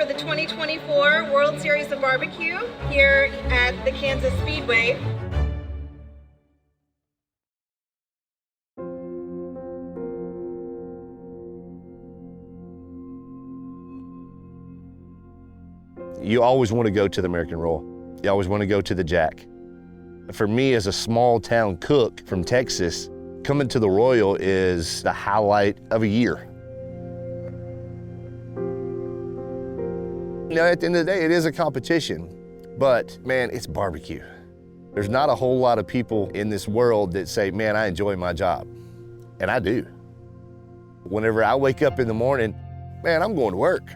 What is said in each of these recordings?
for the 2024 World Series of Barbecue here at the Kansas Speedway. You always want to go to the American Royal. You always want to go to the Jack. For me, as a small town cook from Texas, coming to the Royal is the highlight of a year. You know, at the end of the day, it is a competition, but man, it's barbecue. There's not a whole lot of people in this world that say, man, I enjoy my job, and I do. Whenever I wake up in the morning, man, I'm going to work.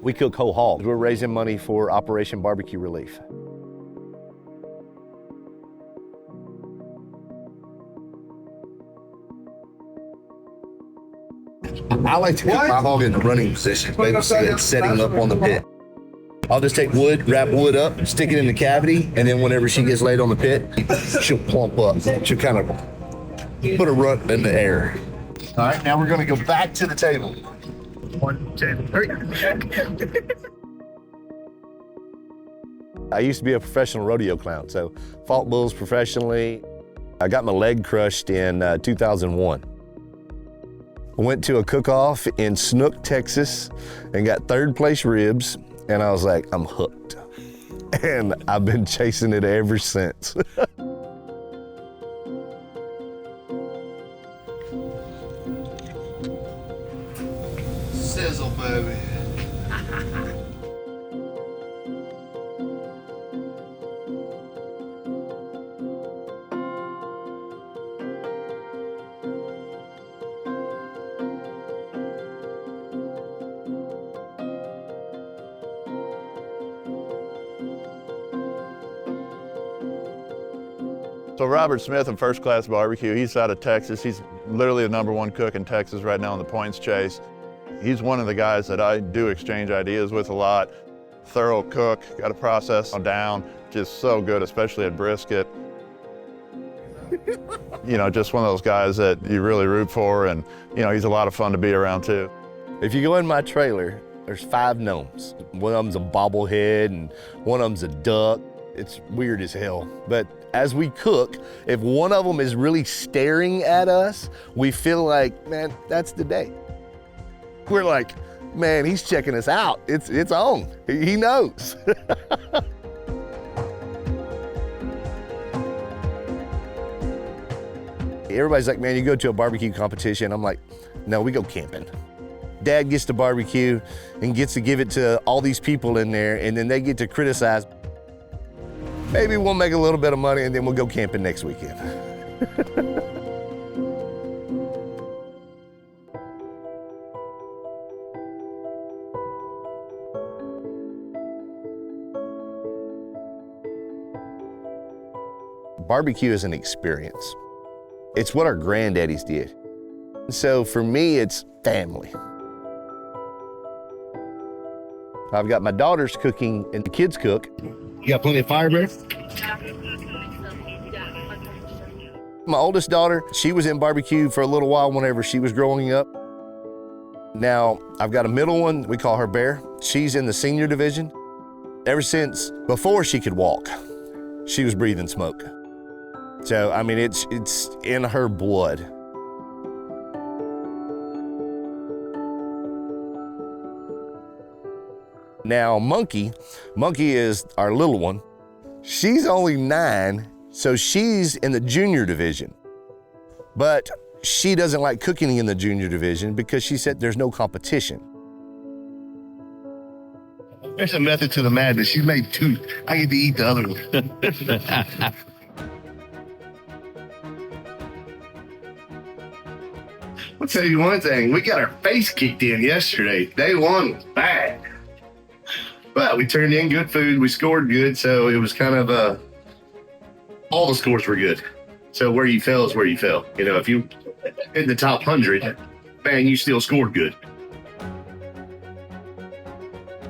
We cook whole hogs. We're raising money for Operation Barbecue Relief. I like to cook my hog in the running position, basically setting up on the pit. I'll just take wood, wrap wood up, stick it in the cavity, and then whenever she gets laid on the pit, she'll plump up. She'll kind of put a rut in the air. All right, now we're gonna go back to the table. 1, 2, 3. I used to be a professional rodeo clown, so fought bulls professionally. I got my leg crushed in 2001. I went to a cook-off in Snook, Texas, and got 3rd place ribs, and I was like, I'm hooked. And I've been chasing it ever since. Sizzle, baby. So Robert Smith of First Class BBQ, he's out of Texas. He's literally the #1 cook in Texas right now in the points chase. He's one of the guys that I do exchange ideas with a lot. Thorough cook, got a process down, just so good, especially at brisket. You know, just one of those guys that you really root for, and you know, he's a lot of fun to be around too. If you go in my trailer, there's 5 gnomes. One of them's a bobblehead and one of them's a duck. It's weird as hell. But as we cook, if one of them is really staring at us, we feel like, man, that's the day. We're like, man, he's checking us out. It's on. He knows. Everybody's like, man, you go to a barbecue competition. I'm like, no, we go camping. Dad gets to barbecue and gets to give it to all these people in there, and then they get to criticize. Maybe we'll make a little bit of money and then we'll go camping next weekend. Barbecue is an experience. It's what our granddaddies did. So for me, it's family. I've got my daughters cooking and the kids cook. You got plenty of fire, Bear? My oldest daughter, she was in barbecue for a little while whenever she was growing up. Now, I've got a middle one, we call her Bear. She's in the senior division. Ever since before she could walk, she was breathing smoke. So, I mean, it's in her blood. Now, Monkey is our little one. She's only 9, so she's in the junior division. But she doesn't like cooking in the junior division because she said there's no competition. There's a method to the madness. She made 2. I get to eat the other one. I'll tell you one thing. We got our face kicked in yesterday. Day 1 was bad. But we turned in good food. We scored good. So it was kind of all the scores were good. So where you fell is where you fell. You know, if you in the top 100, man, you still scored good.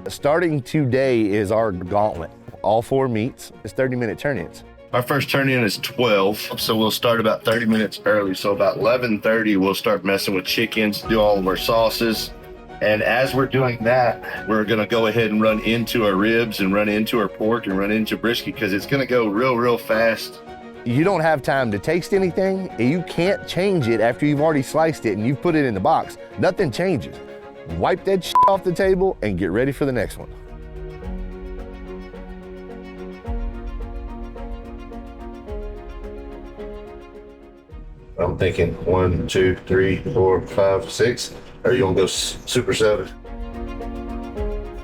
Starting today is our gauntlet. All 4 meets. It's 30-minute turn-ins. Our first turn in is 12, so we'll start about 30 minutes early. So about 11:30, we'll start messing with chickens, do all of our sauces. And as we're doing that, we're gonna go ahead and run into our ribs and run into our pork and run into brisket because it's gonna go real fast. You don't have time to taste anything, and you can't change it after you've already sliced it and you've put it in the box. Nothing changes. Wipe that shit off the table and get ready for the next one. I'm thinking 1, 2, 3, 4, 5, 6. Are you gonna go Super 7?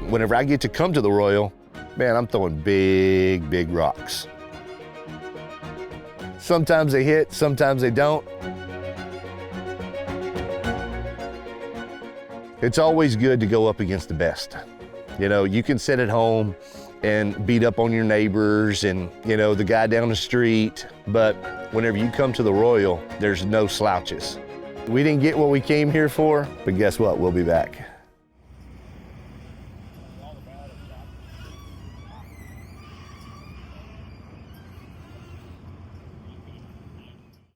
Whenever I get to come to the Royal, man, I'm throwing big rocks. Sometimes they hit, sometimes they don't. It's always good to go up against the best. You know, you can sit at home and beat up on your neighbors and, you know, the guy down the street, but whenever you come to the Royal, there's no slouches. We didn't get what we came here for, but guess what? We'll be back.